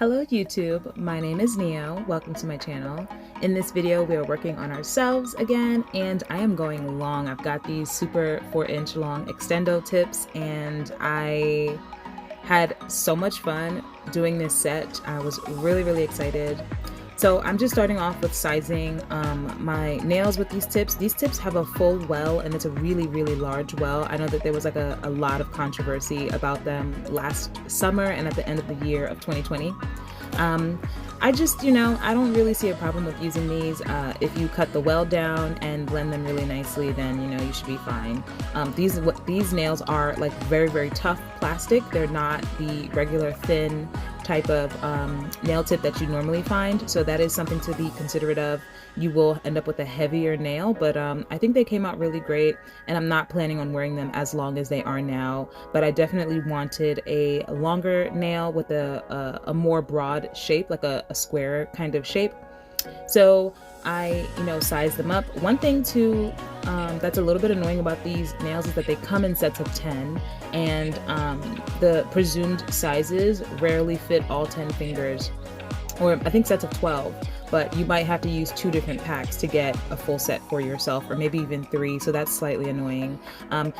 Hello YouTube, my name is Neo. Welcome to my channel. In this video we are working on ourselves again, and I am going long. I've got these super 4-inch long extendo tips and I had so much fun doing this set. I was really excited. So I'm just starting off with sizing my nails with these tips. These tips have a full well and it's a really large well. I know that there was like a lot of controversy about them last summer and at the end of the year of 2020. I just, I don't really see a problem with using these. If you cut the well down and blend them really nicely, then, you should be fine. These nails are like very tough plastic. They're not the regular thin type of nail tip that you normally find, so that is something to be considerate of. You will end up with a heavier nail, but I think they came out really great, and I'm not planning on wearing them as long as they are now, but I definitely wanted a longer nail with a more broad shape, like a square kind of shape. So I, size them up. One thing too that's a little bit annoying about these nails is that they come in sets of 10, and the presumed sizes rarely fit all 10 fingers, or I think sets of 12. But you might have to use 2 different packs to get a full set for yourself, or maybe even 3, so that's slightly annoying.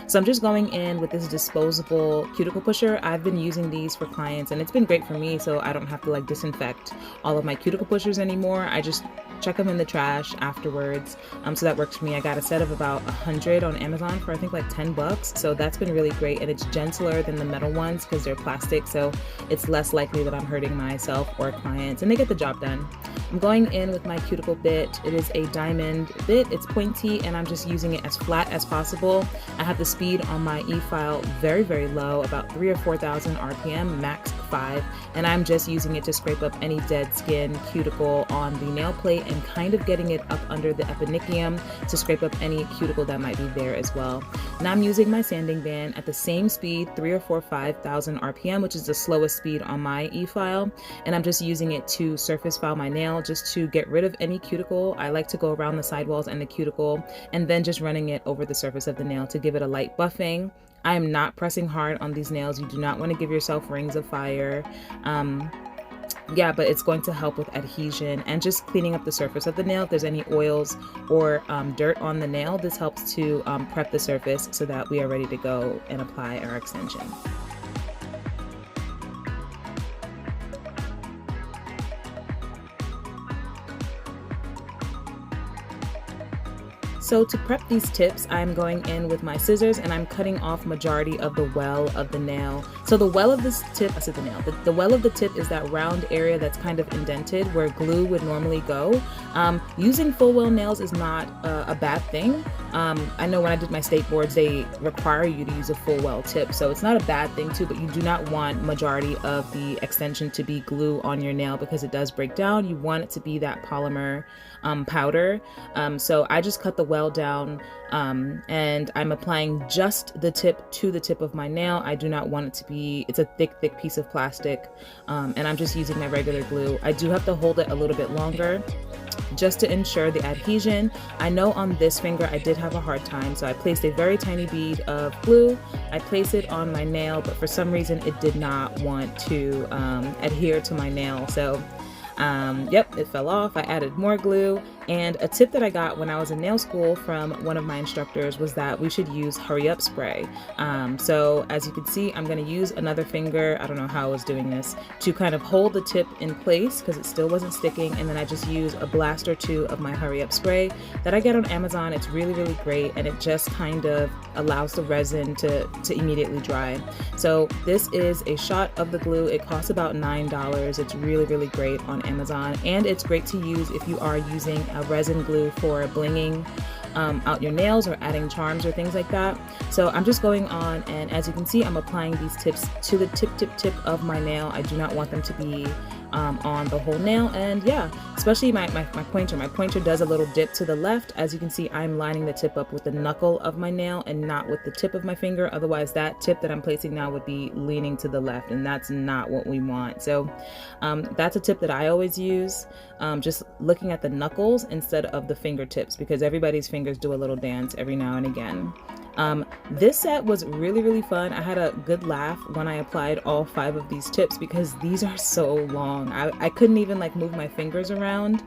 So I'm just going in with this disposable cuticle pusher. I've been using these for clients and it's been great for me, so I don't have to like disinfect all of my cuticle pushers anymore. I just chuck them in the trash afterwards, so that works for me. I got a set of about 100 on Amazon for I think like 10 bucks, so that's been really great, and it's gentler than the metal ones because they're plastic, so it's less likely that I'm hurting myself or clients, and they get the job done. I'm going in with my cuticle bit. It is a diamond bit. It's pointy and I'm just using it as flat as possible. I have the speed on my e-file very low, about 3,000 or 4,000 RPM, max 5, and I'm just using it to scrape up any dead skin cuticle on the nail plate and kind of getting it up under the eponychium to scrape up any cuticle that might be there as well. Now I'm using my sanding band at the same speed, 3,000 or 5,000 RPM, which is the slowest speed on my e-file, and I'm just using it to surface file my nail, just to get rid of any cuticle. I like to go around the sidewalls and the cuticle and then just running it over the surface of the nail to give it a light buffing. I am not pressing hard on these nails. You do not want to give yourself rings of fire. Yeah, but it's going to help with adhesion and just cleaning up the surface of the nail. If there's any oils or dirt on the nail, this helps to prep the surface so that we are ready to go and apply our extension. So to prep these tips, I'm going in with my scissors and I'm cutting off majority of the well of the nail. So the well of this tip, I said the nail, the well of the tip is that round area that's kind of indented where glue would normally go. Using full well nails is not a bad thing. I know when I did my state boards, they require you to use a full well tip, so it's not a bad thing too, but you do not want majority of the extension to be glue on your nail because it does break down. You want it to be that polymer powder. So I just cut the well down and I'm applying just the tip to the tip of my nail. I do not want it to be, it's a thick piece of plastic, and I'm just using my regular glue. I do have to hold it a little bit longer just to ensure the adhesion. I know on this finger I did have a hard time, so I placed a very tiny bead of glue. I placed it on my nail, but for some reason it did not want to adhere to my nail. So yep, it fell off. I added more glue, and a tip that I got when I was in nail school from one of my instructors was that we should use hurry up spray. So as you can see, I'm going to use another finger, I don't know how I was doing this, to kind of hold the tip in place because it still wasn't sticking, and then I just use a blast or 2 of my hurry up spray that I get on Amazon. It's really great, and it just kind of allows the resin to immediately dry. So this is a shot of the glue. It costs about $9. It's really great on Amazon, and it's great to use if you are using a resin glue for blinging out your nails or adding charms or things like that. So I'm just going on, and as you can see, I'm applying these tips to the tip of my nail. I do not want them to be on the whole nail, and yeah, especially my pointer does a little dip to the left. As you can see, I'm lining the tip up with the knuckle of my nail and not with the tip of my finger. Otherwise that tip that I'm placing now would be leaning to the left, and that's not what we want. So that's a tip that I always use, just looking at the knuckles instead of the fingertips, because everybody's fingers fingers do a little dance every now and again. This set was really fun. I had a good laugh when I applied all 5 of these tips because these are so long. I couldn't even like move my fingers around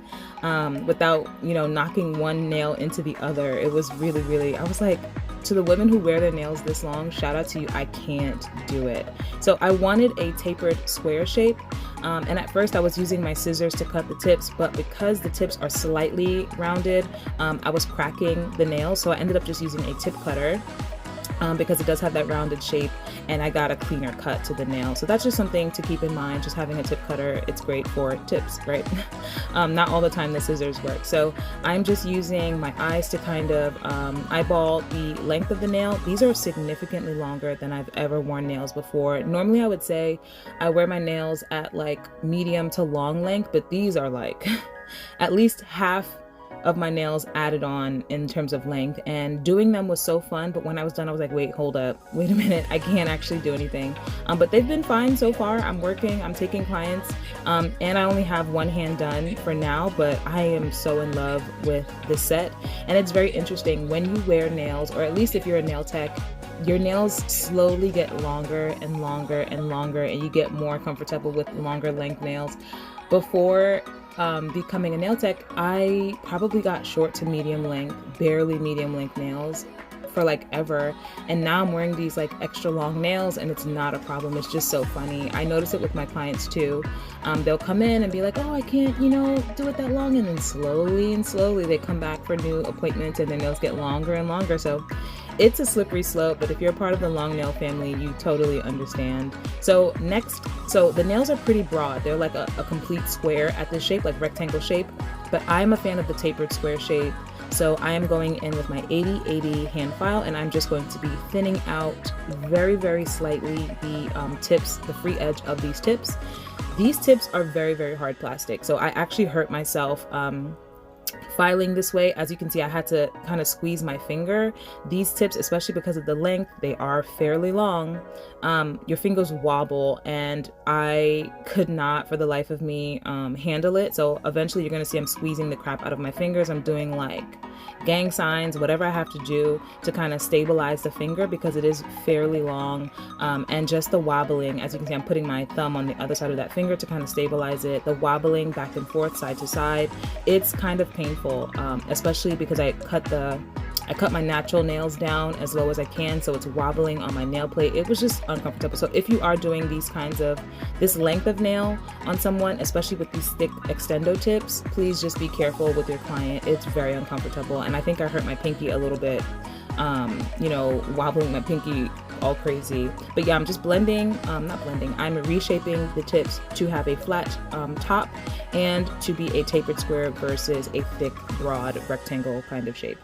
without, you know, knocking one nail into the other. It was really, I was like, to the women who wear their nails this long, shout out to you. I can't do it. So I wanted a tapered square shape. And at first I was using my scissors to cut the tips, but because the tips are slightly rounded, I was cracking the nails. So I ended up just using a tip cutter because it does have that rounded shape, and I got a cleaner cut to the nail. So that's just something to keep in mind, just having a tip cutter. It's great for tips, right? Not all the time the scissors work. So I'm just using my eyes to kind of eyeball the length of the nail. These are significantly longer than I've ever worn nails before. Normally I would say I wear my nails at like medium to long length, but these are like at least half of my nails added on in terms of length, and doing them was so fun. But when I was done, I was like, wait, hold up, wait a minute, I can't actually do anything. But they've been fine so far. I'm working, I'm taking clients, and I only have one hand done for now, but I am so in love with this set. And it's very interesting when you wear nails, or at least if you're a nail tech, your nails slowly get longer and longer and longer, and you get more comfortable with longer length nails. Before becoming a nail tech, I probably got short to medium length, barely medium length nails for like ever, and now I'm wearing these like extra long nails and it's not a problem. It's just so funny. I notice it with my clients too. They'll come in and be like, oh, I can't, you know, do it that long, and then slowly they come back for new appointments and their nails get longer and longer. So it's a slippery slope, but if you're a part of the long nail family, you totally understand. So next, so the nails are pretty broad. They're like a complete square at this shape, like rectangle shape, but I'm a fan of the tapered square shape. So I am going in with my 80/80 hand file, and I'm just going to be thinning out very slightly the tips, the free edge of these tips. These tips are very hard plastic. So I actually hurt myself filing this way. As you can see, I had to kind of squeeze my finger. These tips, especially because of the length, they are fairly long. Your fingers wobble, and I could not for the life of me handle it. So eventually you're going to see I'm squeezing the crap out of my fingers. I'm doing like gang signs, whatever I have to do to kind of stabilize the finger because it is fairly long. And just the wobbling, as you can see, I'm putting my thumb on the other side of that finger to kind of stabilize it. The wobbling back and forth, side to side, it's kind of painful, especially because I cut my natural nails down as low as I can, so it's wobbling on my nail plate. It was just uncomfortable. So if you are doing these kinds of, this length of nail on someone, especially with these thick extendo tips, please just be careful with your client. It's very uncomfortable, and I think I hurt my pinky a little bit, you know, wobbling my pinky all crazy. But yeah, I'm just blending, not blending, I'm reshaping the tips to have a flat top and to be a tapered square versus a thick, broad rectangle kind of shape.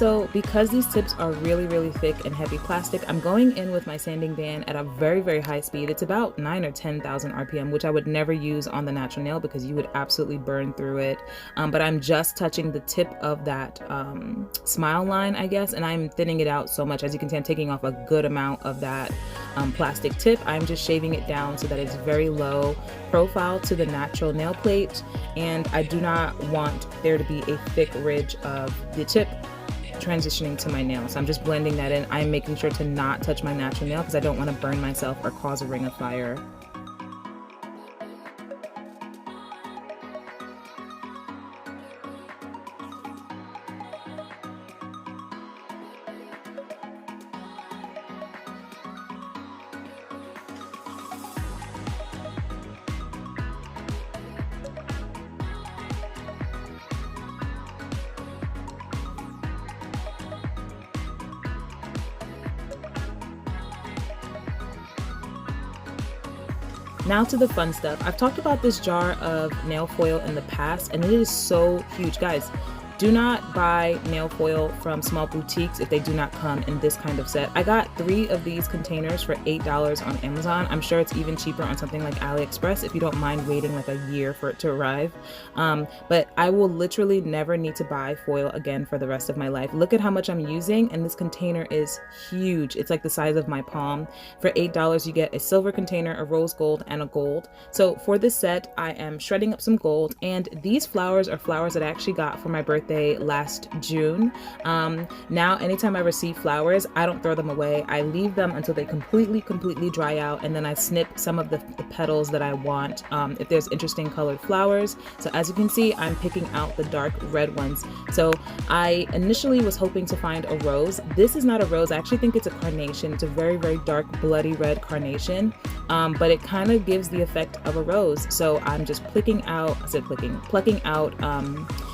So because these tips are really thick and heavy plastic, I'm going in with my sanding band at a very high speed. It's about 9 or 10,000 RPM, which I would never use on the natural nail because you would absolutely burn through it. But I'm just touching the tip of that smile line, I guess, and I'm thinning it out so much. As you can see, I'm taking off a good amount of that plastic tip. I'm just shaving it down so that it's very low profile to the natural nail plate, and I do not want there to be a thick ridge of the tip transitioning to my nail. So I'm just blending that in. I'm making sure to not touch my natural nail because I don't want to burn myself or cause a ring of fire. Now to the fun stuff. I've talked about this jar of nail foil in the past, and it is so huge. Guys, do not buy nail foil from small boutiques if they do not come in this kind of set. I got 3 of these containers for $8 on Amazon. I'm sure it's even cheaper on something like AliExpress if you don't mind waiting like a year for it to arrive. But I will literally never need to buy foil again for the rest of my life. Look at how much I'm using, and this container is huge. It's like the size of my palm. For $8, you get a silver container, a rose gold, and a gold. So for this set, I am shredding up some gold, and these flowers are flowers that I actually got for my birthday last June. Now anytime I receive flowers, I don't throw them away. I leave them until they completely dry out, and then I snip some of the petals that I want if there's interesting colored flowers. So as you can see, I'm picking out the dark red ones. So I initially was hoping to find a rose. This is not a rose. I actually think it's a carnation. It's a very dark bloody red carnation, but it kind of gives the effect of a rose. So I'm just plucking out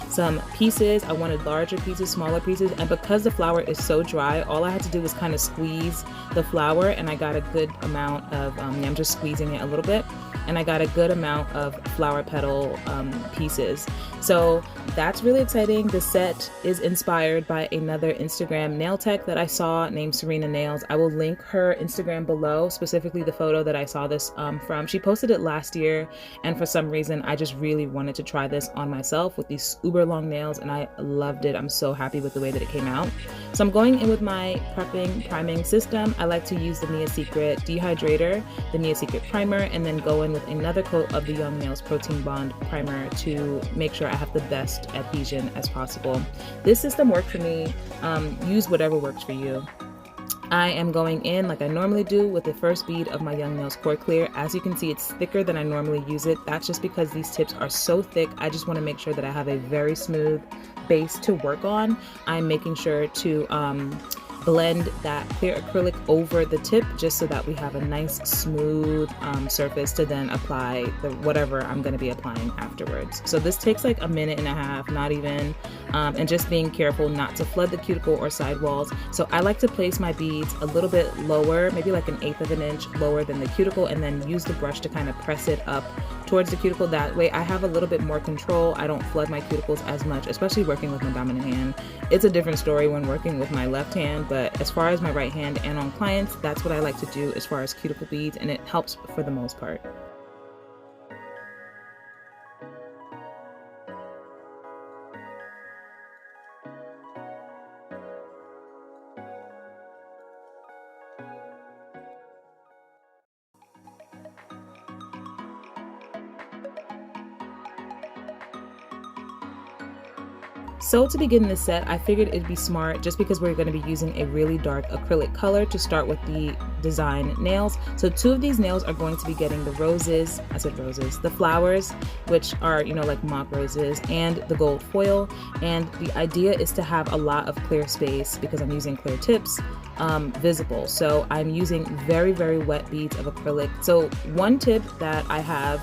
some pieces. I wanted larger pieces, smaller pieces, and because the flower is so dry, all I had to do was kind of squeeze the flower, and I got a good amount of, I'm just squeezing it a little bit, and I got a good amount of flower petal pieces. So that's really exciting. The set is inspired by another Instagram nail tech that I saw named Serena Nails. I will link her Instagram below, specifically the photo that I saw this from. She posted it last year, and for some reason I just really wanted to try this on myself with these uber long nails, and I loved it. I'm so happy with the way that it came out. So I'm going in with my priming system. I like to use the Nia Secret dehydrator, the Nia Secret primer, and then go in with another coat of the Young Nails Protein Bond primer to make sure I have the best adhesion as possible. This system worked for me. Use whatever works for you. I am going in like I normally do with the first bead of my Young Nails Core Clear. As you can see, it's thicker than I normally use it. That's just because these tips are so thick. I just want to make sure that I have a very smooth base to work on. I'm making sure to blend that clear acrylic over the tip just so that we have a nice smooth surface to then apply whatever I'm going to be applying afterwards. So this takes like a minute and a half, not even, and just being careful not to flood the cuticle or sidewalls. So I like to place my beads a little bit lower, maybe like 1/8 of an inch lower than the cuticle, and then use the brush to kind of press it up towards the cuticle. That way I have a little bit more control. I don't flood my cuticles as much, especially working with my dominant hand. It's a different story when working with my left hand, but as far as my right hand and on clients, that's what I like to do as far as cuticle beads, and it helps for the most part. So to begin this set, I figured it'd be smart, just because we're going to be using a really dark acrylic color, to start with the design nails. So 2 of these nails are going to be getting the roses, the flowers, which are, you know, like mock roses, and the gold foil. And the idea is to have a lot of clear space, because I'm using clear tips, visible. So I'm using very, very wet beads of acrylic. So one tip that I have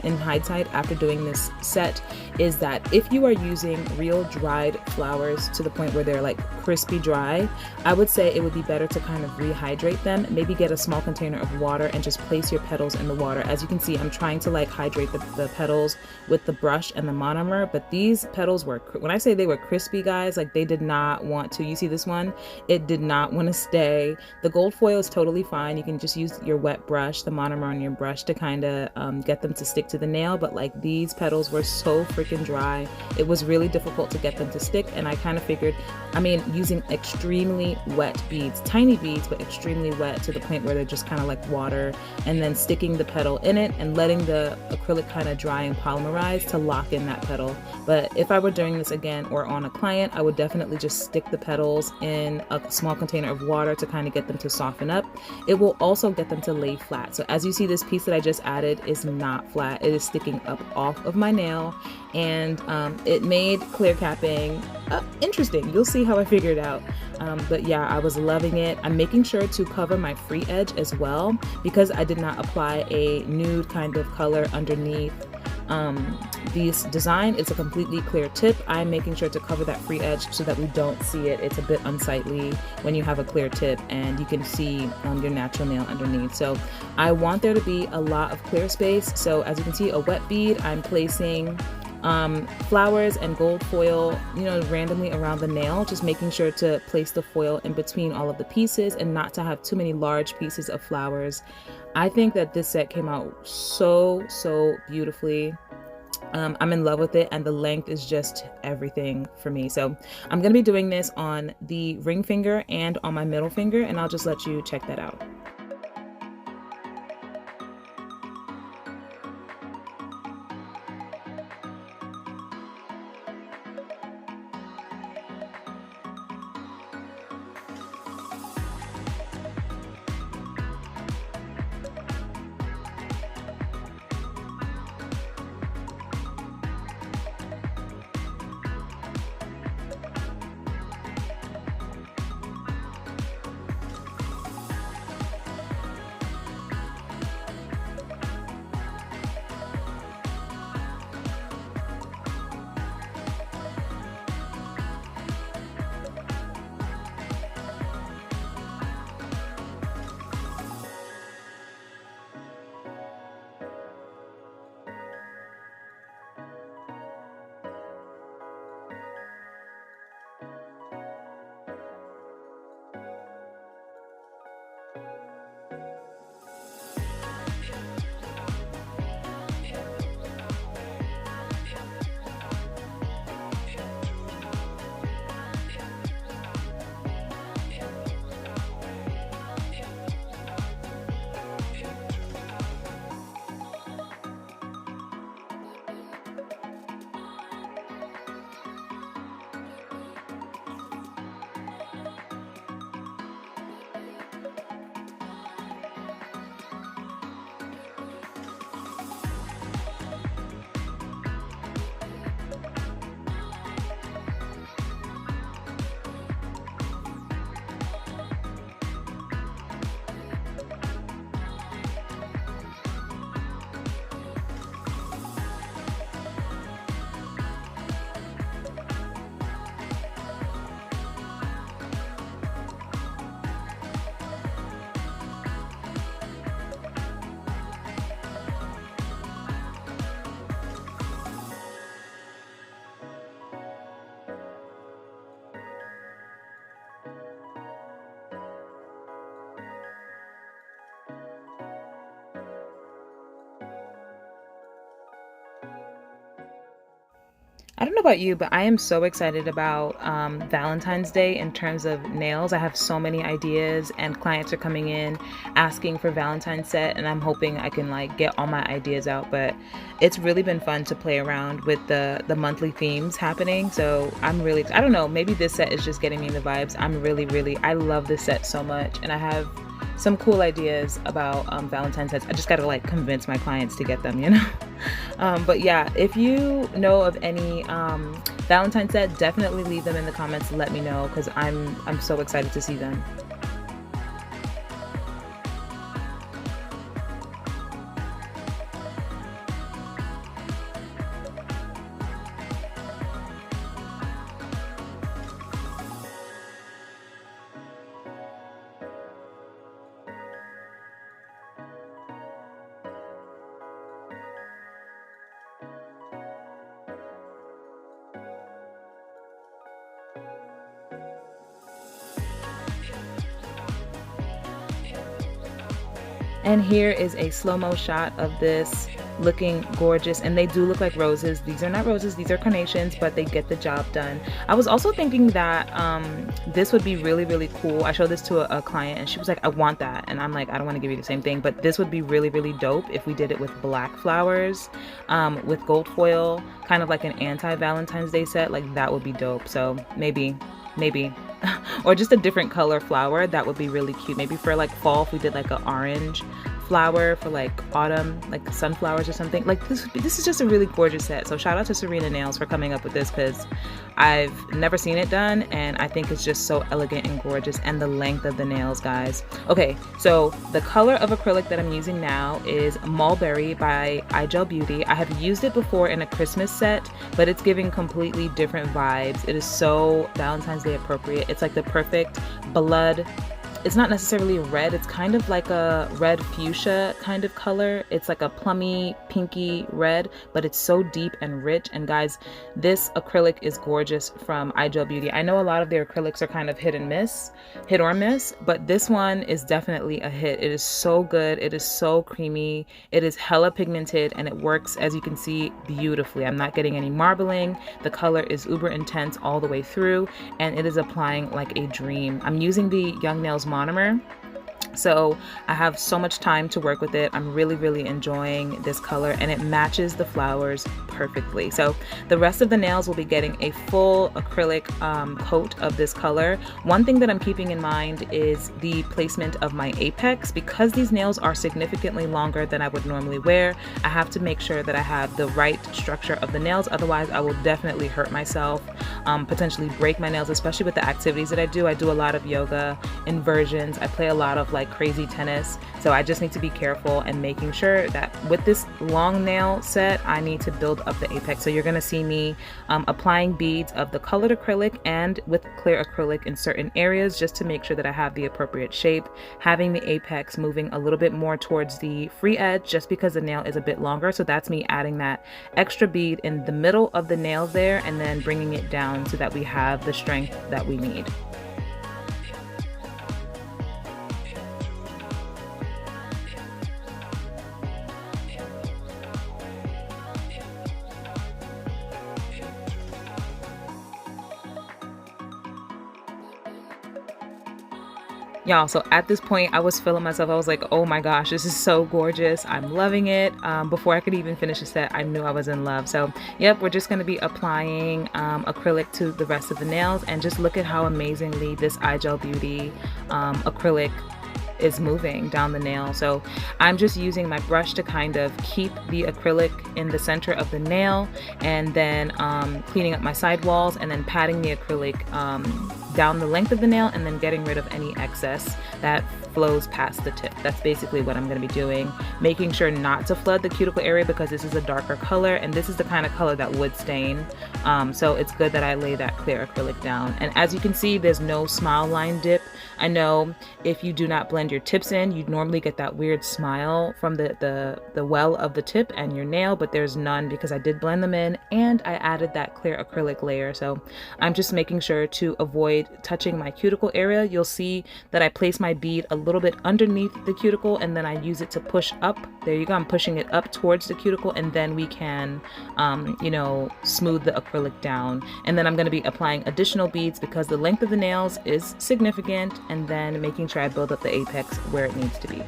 in hindsight after doing this set is that if you are using real dried flowers to the point where they're like crispy dry, I would say it would be better to kind of rehydrate them. Maybe get a small container of water and just place your petals in the water. As you can see, I'm trying to like hydrate the petals with the brush and the monomer, but these petals were, when I say they were crispy, guys, like they did not want to, you see this one, it did not want to stay. The gold foil is totally fine. You can just use your wet brush, the monomer on your brush, to kind of get them to stick to the nail, but like these petals were so freaking dry. It was really difficult to get them to stick, and I kind of figured, I mean, using extremely wet beads, tiny beads, but extremely wet to the point where they're just kind of like water, and then sticking the petal in it and letting the acrylic kind of dry and polymerize to lock in that petal. But if I were doing this again or on a client, I would definitely just stick the petals in a small container of water to kind of get them to soften up. It will also get them to lay flat. So as you see, this piece that I just added is not flat. It is sticking up off of my nail, and it made clear capping interesting. You'll see how I figured it out. But yeah, I was loving it. I'm making sure to cover my free edge as well, because I did not apply a nude kind of color underneath this design. It's a completely clear tip. I'm making sure to cover that free edge so that we don't see it. It's a bit unsightly when you have a clear tip and you can see your natural nail underneath. So I want there to be a lot of clear space. So as you can see, a wet bead, I'm placing flowers and gold foil, you know, randomly around the nail, just making sure to place the foil in between all of the pieces and not to have too many large pieces of flowers. I think that this set came out so beautifully. I'm in love with it, and the length is just everything for me. So I'm gonna be doing this on the ring finger and on my middle finger, and I'll just let you check that out. I don't know about you, but I am so excited about Valentine's Day in terms of nails. I have so many ideas, and clients are coming in asking for Valentine's set, and I'm hoping I can like get all my ideas out. But it's really been fun to play around with the monthly themes happening. So I'm really, I don't know, maybe this set is just getting me the vibes. I'm really, I love this set so much, and I have some cool ideas about Valentine's sets. I just gotta like convince my clients to get them, you know? But yeah, if you know of any Valentine's set, definitely leave them in the comments and let me know, because I'm so excited to see them. And here is a slow-mo shot of this looking gorgeous, and they do look like roses. These are not roses, these are carnations, but they get the job done. I was also thinking that this would be really, really cool. I showed this to a client and she was like, I want that. And I'm like, I don't want to give you the same thing, but this would be really, really dope if we did it with black flowers, with gold foil, kind of like an anti-Valentine's Day set. Like, that would be dope. So maybe or just a different color flower. That would be really cute. Maybe for like fall, if we did like an orange flower for like autumn, like sunflowers or something. Like this is just a really gorgeous set. So shout out to Serena Nails for coming up with this, because I've never seen it done and I think it's just so elegant and gorgeous. And the length of the nails, guys. Okay, so the color of acrylic that I'm using now is Mulberry by iGel Beauty. I have used it before in a Christmas set, but it's giving completely different vibes. It is so Valentine's Day appropriate. It's like the perfect blood. It's not necessarily red, it's kind of like a red fuchsia kind of color. It's like a plummy, pinky red, but it's so deep and rich. And guys, this acrylic is gorgeous from iGel Beauty. I know a lot of their acrylics are kind of hit or miss, but this one is definitely a hit. It is so good, it is so creamy, it is hella pigmented, and it works, as you can see, beautifully. I'm not getting any marbling. The color is uber intense all the way through, and it is applying like a dream. I'm using the Young Nails monomer, so I have so much time to work with it. I'm really, really enjoying this color, and it matches the flowers perfectly. So the rest of the nails will be getting a full acrylic coat of this color. One thing that I'm keeping in mind is the placement of my apex. Because these nails are significantly longer than I would normally wear, I have to make sure that I have the right structure of the nails. Otherwise, I will definitely hurt myself, potentially break my nails, especially with the activities that I do. I do a lot of yoga, inversions. I play a lot of like crazy tennis, so I just need to be careful and making sure that with this long nail set, I need to build up the apex. So you're going to see me applying beads of the colored acrylic and with clear acrylic in certain areas, just to make sure that I have the appropriate shape, having the apex moving a little bit more towards the free edge just because the nail is a bit longer. So that's me adding that extra bead in the middle of the nail there, and then bringing it down so that we have the strength that we need. Y'all, so at this point I was feeling myself. I was like, oh my gosh, this is so gorgeous. I'm loving it. Before I could even finish the set, I knew I was in love. So yep, we're just going to be applying acrylic to the rest of the nails, and just look at how amazingly this iGel Beauty acrylic is moving down the nail. So I'm just using my brush to kind of keep the acrylic in the center of the nail, and then cleaning up my side walls, and then patting the acrylic down the length of the nail, and then getting rid of any excess that flows past the tip. That's basically what I'm going to be doing, making sure not to flood the cuticle area because this is a darker color, and this is the kind of color that would stain. So it's good that I lay that clear acrylic down. And as you can see, there's no smile line dip. I know if you do not blend your tips in, you'd normally get that weird smile from the well of the tip and your nail, but there's none because I did blend them in and I added that clear acrylic layer. So I'm just making sure to avoid touching my cuticle area. You'll see that I place my bead a little bit underneath the cuticle, and then I use it to push up. There you go. I'm pushing it up towards the cuticle, and then we can, you know, smooth the acrylic down. And then I'm going to be applying additional beads because the length of the nails is significant, and then making sure I build up the apex where it needs to be.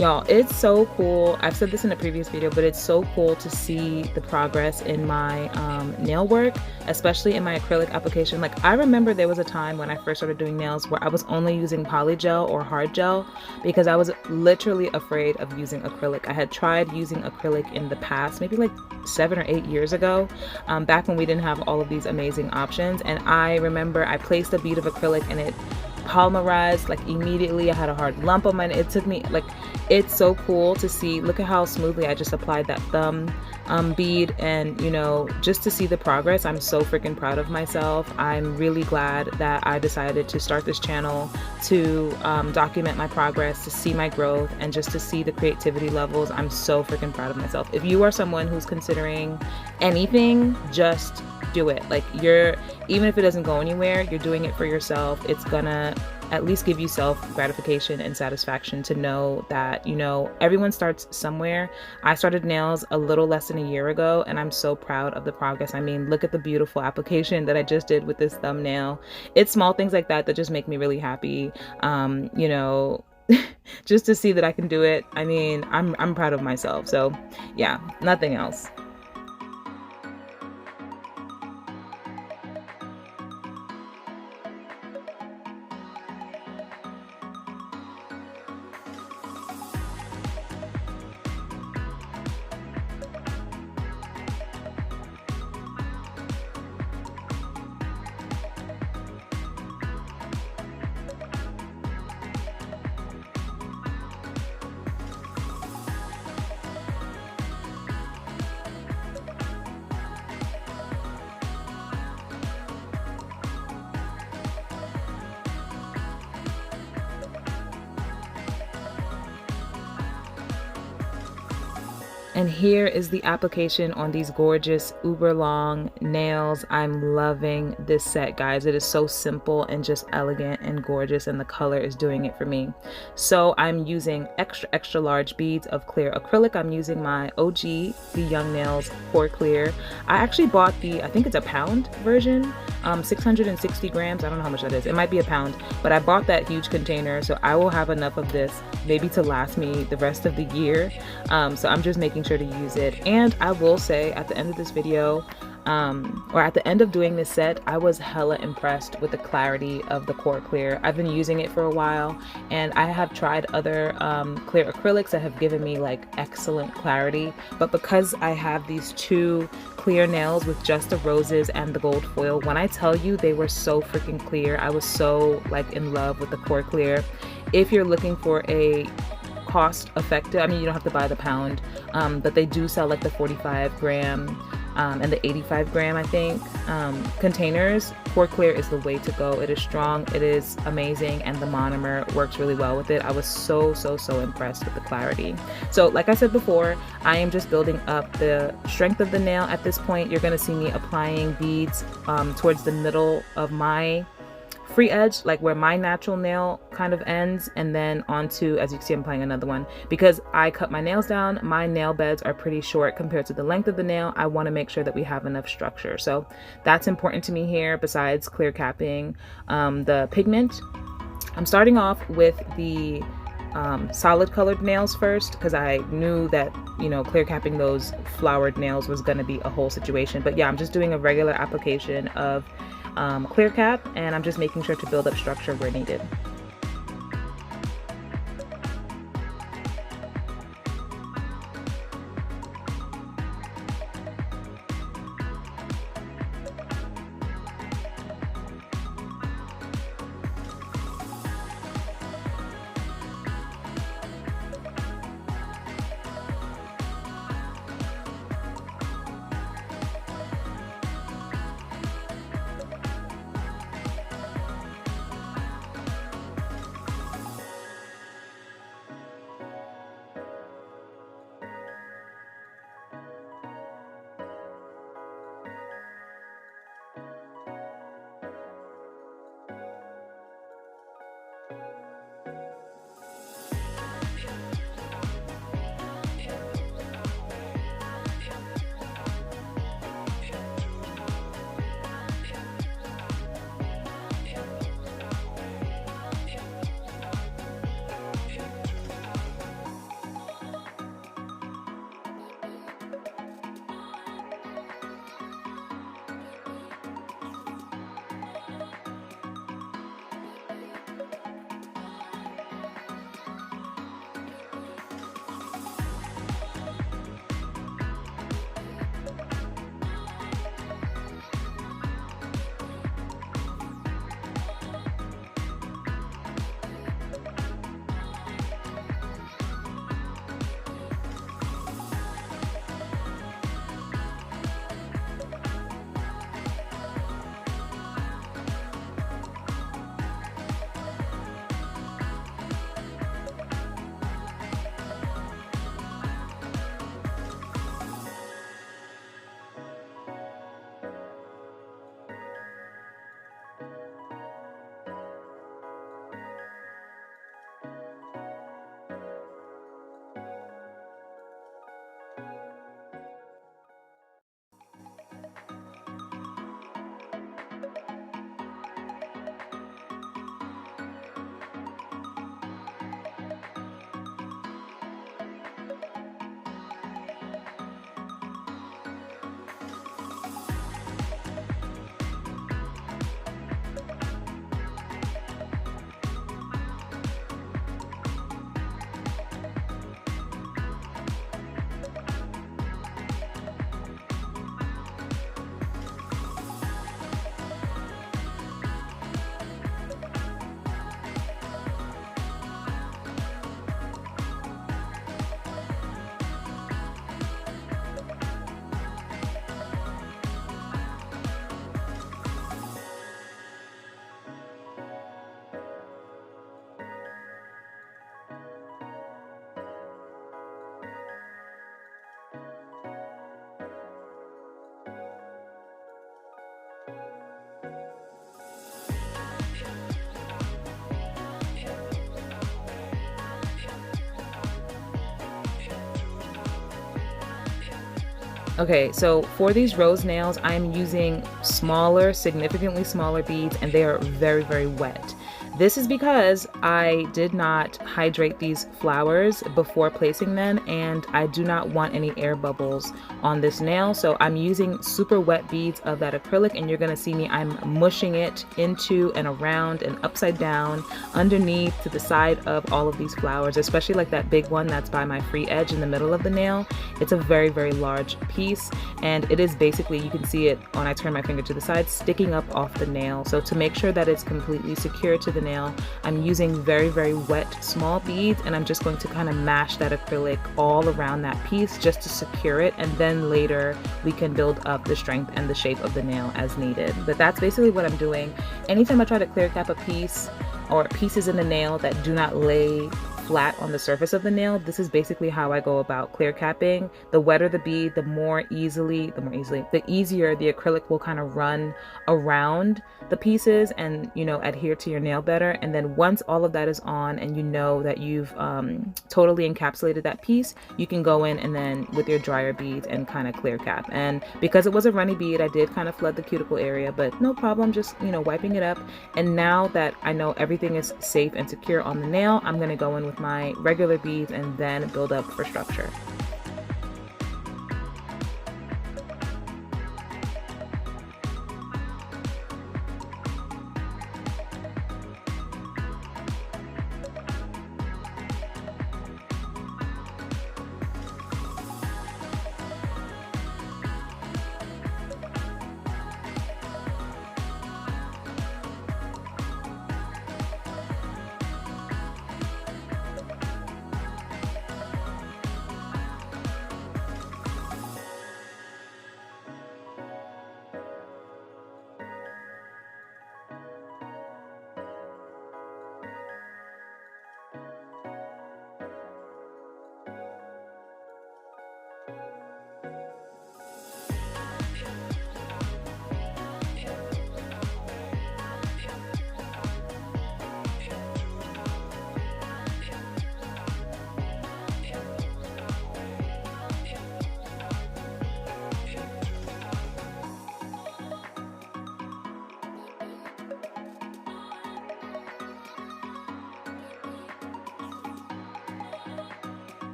Y'all, it's so cool. I've said this in a previous video, but it's so cool to see the progress in my nail work, especially in my acrylic application. Like, I remember there was a time when I first started doing nails where I was only using poly gel or hard gel because I was literally afraid of using acrylic. I had tried using acrylic in the past, maybe like 7 or 8 years ago, back when we didn't have all of these amazing options. And I remember I placed a bead of acrylic and it polymerized like immediately. I had a hard lump on my, it took me like, it's so cool to see. Look at how smoothly I just applied that thumb bead, and you know, just to see the progress. I'm so freaking proud of myself. I'm really glad that I decided to start this channel to document my progress, to see my growth, and just to see the creativity levels. I'm so freaking proud of myself. If you are someone who's considering anything, just do it. Like, even if it doesn't go anywhere, you're doing it for yourself. It's gonna at least give you self gratification and satisfaction to know that, you know, everyone starts somewhere. I started nails a little less than a year ago, and I'm so proud of the progress. I mean, look at the beautiful application that I just did with this thumbnail. It's small things like that that just make me really happy. You know, just to see that I can do it. I mean, I'm proud of myself. So yeah, nothing else. And here is the application on these gorgeous uber long nails. I'm loving this set, guys. It is so simple and just elegant and gorgeous, and the color is doing it for me. So I'm using extra large beads of clear acrylic. I'm using my OG, the Young Nails Pore Clear. I actually bought the, I think it's a pound version, 660 grams. I don't know how much that is. It might be a pound, but I bought that huge container, so I will have enough of this maybe to last me the rest of the year. So I'm just making sure to use it. And I will say, at the end of this video, or at the end of doing this set, I was hella impressed with the clarity of the Pore Clear. I've been using it for a while, and I have tried other clear acrylics that have given me like excellent clarity, but because I have these two clear nails with just the roses and the gold foil, when I tell you they were so freaking clear, I was so like in love with the Pore Clear. If you're looking for a cost effective, I mean, you don't have to buy the pound, but they do sell like the 45 gram and the 85 gram, I think, containers. Pore Clear is the way to go. It is strong, it is amazing, and the monomer works really well with it. I was so impressed with the clarity. So like I said before, I am just building up the strength of the nail. At this point, you're going to see me applying beads towards the middle of my free edge, like where my natural nail kind of ends, and then onto, as you can see, I'm applying another one. Because I cut my nails down, my nail beds are pretty short compared to the length of the nail. I want to make sure that we have enough structure, so that's important to me here. Besides clear capping the pigment, I'm starting off with the solid colored nails first, because I knew that, you know, clear capping those flowered nails was going to be a whole situation. But yeah, I'm just doing a regular application of clear cap, and I'm just making sure to build up structure where needed. Okay, so for these rose nails, I'm using smaller, significantly smaller beads, and they are very, very wet. This is because I did not hydrate these flowers before placing them, and I do not want any air bubbles on this nail. So I'm using super wet beads of that acrylic, and you're gonna see me, I'm mushing it into and around and upside down, underneath, to the side of all of these flowers, especially like that big one that's by my free edge in the middle of the nail. It's a very, very large piece, and it is basically, you can see it when I turn my finger to the side, sticking up off the nail. So to make sure that it's completely secure to the nail, I'm using very, very wet small beads, and I'm just going to kind of mash that acrylic all around that piece just to secure it, and then later we can build up the strength and the shape of the nail as needed. But that's basically what I'm doing. Anytime I try to clear cap a piece or pieces in the nail that do not lay flat on the surface of the nail, this is basically how I go about clear capping. The wetter the bead, the easier the acrylic will kind of run around the pieces and, you know, adhere to your nail better. And then once all of that is on and you know that you've totally encapsulated that piece, you can go in and then with your drier beads and kind of clear cap. And because it was a runny bead, I did kind of flood the cuticle area, but no problem, just, you know, wiping it up. And now that I know everything is safe and secure on the nail, I'm going to go in with my regular beads and then build up for structure.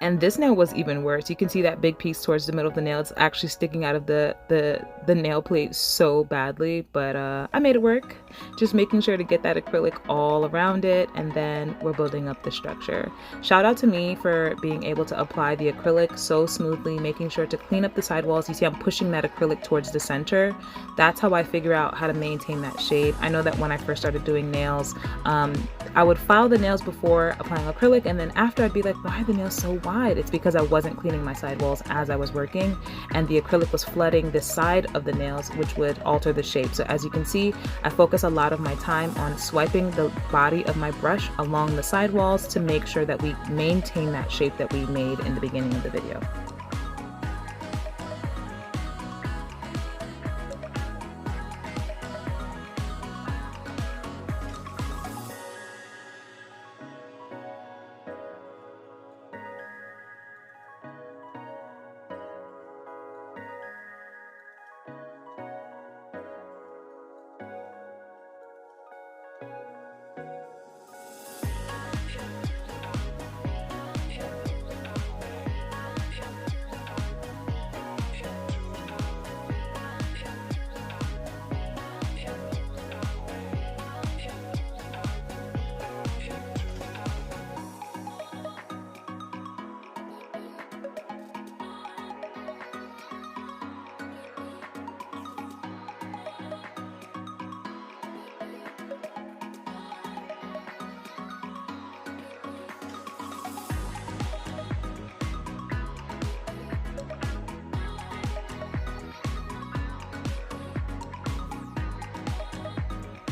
And this nail was even worse. You can see that big piece towards the middle of the nail. It's actually sticking out of the nail plate so badly, but I made it work. Just making sure to get that acrylic all around it, and then we're building up the structure. Shout out to me for being able to apply the acrylic so smoothly, making sure to clean up the sidewalls. You see I'm pushing that acrylic towards the center. That's how I figure out how to maintain that shape. I know that when I first started doing nails, I would file the nails before applying acrylic, and then after I'd be like, why are the nails so wide? It's because I wasn't cleaning my sidewalls as I was working, and the acrylic was flooding the side of the nails, which would alter the shape. So as you can see, I focus a lot of my time on swiping the body of my brush along the sidewalls to make sure that we maintain that shape that we made in the beginning of the video.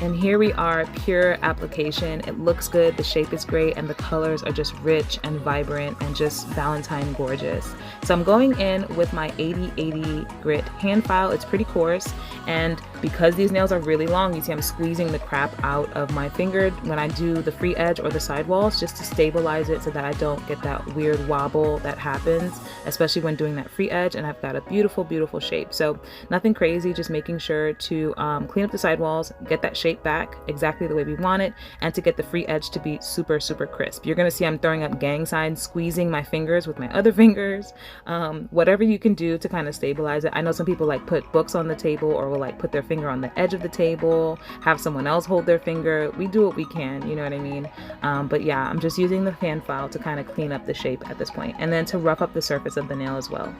And here we are, pure application. It looks good, the shape is great, and the colors are just rich and vibrant and just Valentine gorgeous. So I'm going in with my 80/80 grit hand file. It's pretty coarse, and because these nails are really long, you see I'm squeezing the crap out of my finger when I do the free edge or the sidewalls, just to stabilize it so that I don't get that weird wobble that happens, especially when doing that free edge. And I've got a beautiful, beautiful shape. So nothing crazy, just making sure to clean up the sidewalls, get that shape back exactly the way we want it, and to get the free edge to be super, super crisp. You're gonna see I'm throwing up gang signs, squeezing my fingers with my other fingers, whatever you can do to kind of stabilize it. I know some people like put books on the table, or will like put their finger on the edge of the table, have someone else hold their finger. We do what we can, you know what I mean? But yeah, I'm just using the hand file to kind of clean up the shape at this point, and then to rough up the surface of the nail as well.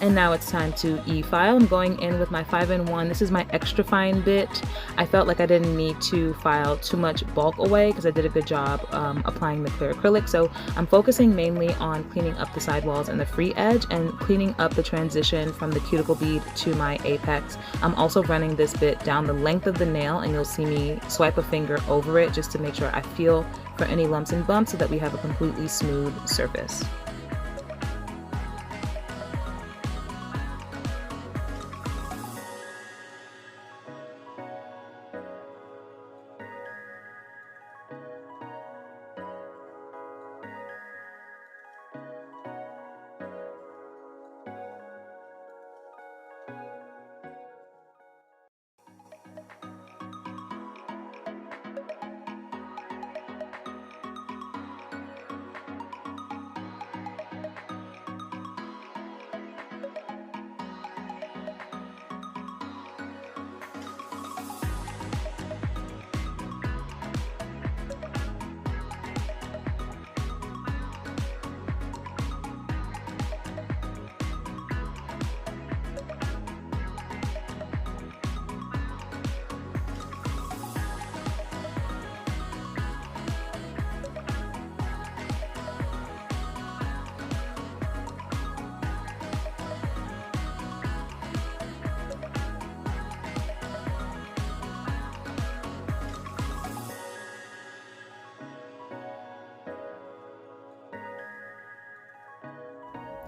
And now it's time to e-file. I'm going in with my 5-in-1. This is my extra fine bit. I felt like I didn't need to file too much bulk away because I did a good job applying the clear acrylic. So I'm focusing mainly on cleaning up the sidewalls and the free edge, and cleaning up the transition from the cuticle bead to my apex. I'm also running this bit down the length of the nail, and you'll see me swipe a finger over it just to make sure I feel for any lumps and bumps so that we have a completely smooth surface.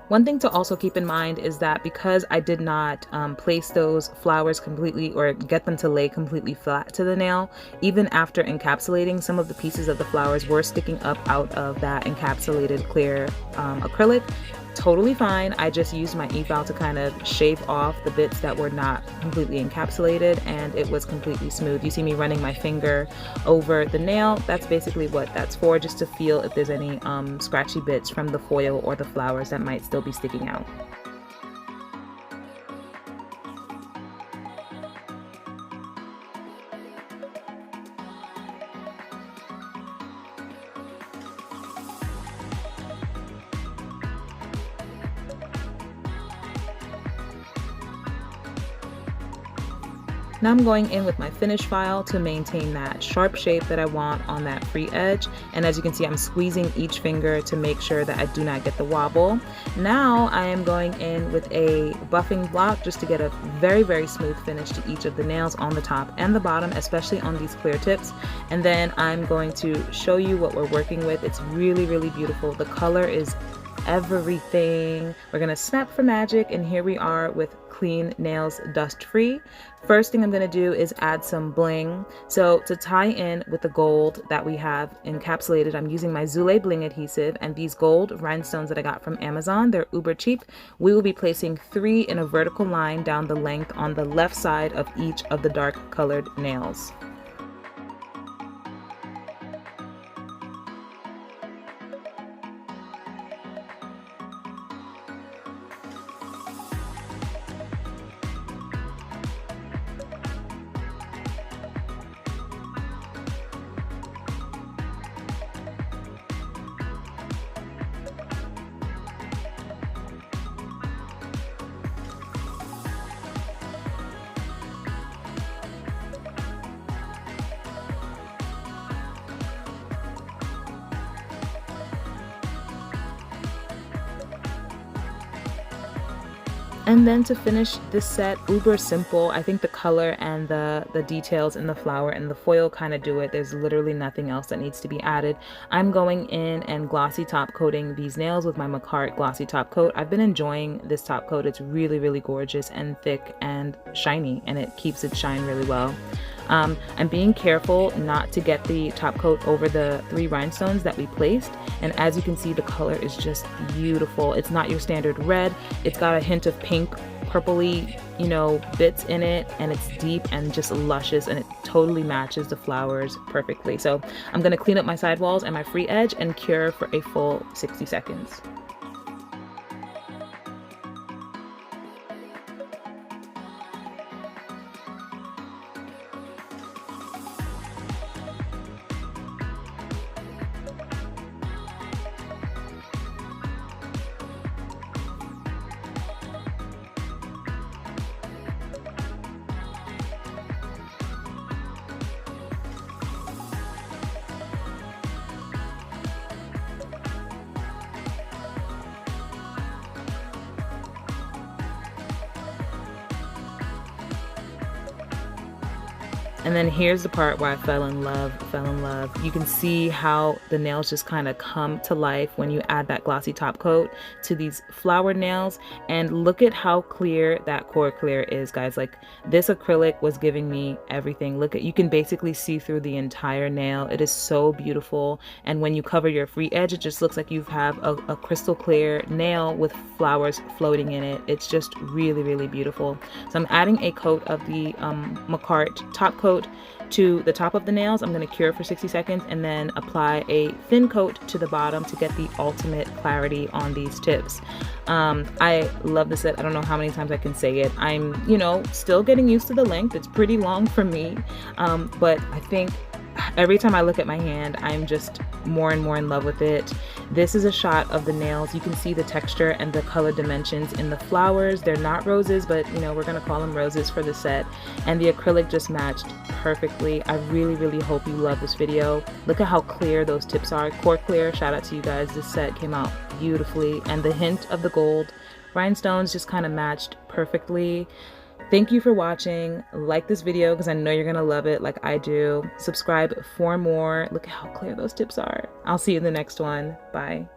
One thing to also keep in mind is that because I did not place those flowers completely or get them to lay completely flat to the nail, even after encapsulating, some of the pieces of the flowers were sticking up out of that encapsulated clear acrylic. Totally fine. I just used my e-file to kind of shave off the bits that were not completely encapsulated, and it was completely smooth. You see me running my finger over the nail. That's basically what that's for, just to feel if there's any scratchy bits from the foil or the flowers that might still be sticking out. Now I'm going in with my finish file to maintain that sharp shape that I want on that free edge. And as you can see, I'm squeezing each finger to make sure that I do not get the wobble. Now I am going in with a buffing block just to get a very, very smooth finish to each of the nails on the top and the bottom, especially on these clear tips. And then I'm going to show you what we're working with. It's really, really beautiful. The color is everything. We're gonna snap for magic, and here we are with clean nails, dust free. First thing I'm gonna do is add some bling. So to tie in with the gold that we have encapsulated, I'm using my Zule bling adhesive and these gold rhinestones that I got from Amazon. They're uber cheap. We will be placing 3 in a vertical line down the length on the left side of each of the dark colored nails. And then to finish this set, uber simple. I think the color and the details in the flower and the foil kind of do it. There's literally nothing else that needs to be added. I'm going in and glossy top coating these nails with my Macart glossy top coat. I've been enjoying this top coat. It's really, really gorgeous and thick and shiny, and it keeps it shine really well. I'm being careful not to get the top coat over the 3 rhinestones that we placed, and as you can see, the color is just beautiful. It's not your standard red. It's got a hint of pink, purpley, you know, bits in it, and it's deep and just luscious, and it totally matches the flowers perfectly. So I'm gonna clean up my sidewalls and my free edge and cure for a full 60 seconds. And then here's the part where I fell in love. You can see how the nails just kind of come to life when you add that glossy top coat to these flower nails. And look at how clear that core clear is, guys. Like, this acrylic was giving me everything. Look at, you can basically see through the entire nail. It is so beautiful. And when you cover your free edge, it just looks like you have a crystal clear nail with flowers floating in it. It's just really, really beautiful. So I'm adding a coat of the Macart top coat to the top of the nails. I'm going to cure for 60 seconds and then apply a thin coat to the bottom to get the ultimate clarity on these tips. I love this set. I don't know how many times I can say it. I'm, you know, still getting used to the length. It's pretty long for me, but I think every time I look at my hand, I'm just more and more in love with it. This is a shot of the nails. You can see the texture and the color dimensions in the flowers. They're not roses, but you know, we're gonna call them roses for the set. And the acrylic just matched perfectly. I really, really hope you love this video. Look at how clear those tips are. Core clear, shout out to you guys. This set came out beautifully. And the hint of the gold rhinestones just kind of matched perfectly. Thank you for watching. Like this video because I know you're gonna love it like I do. Subscribe for more. Look at how clear those tips are. I'll see you in the next one. Bye.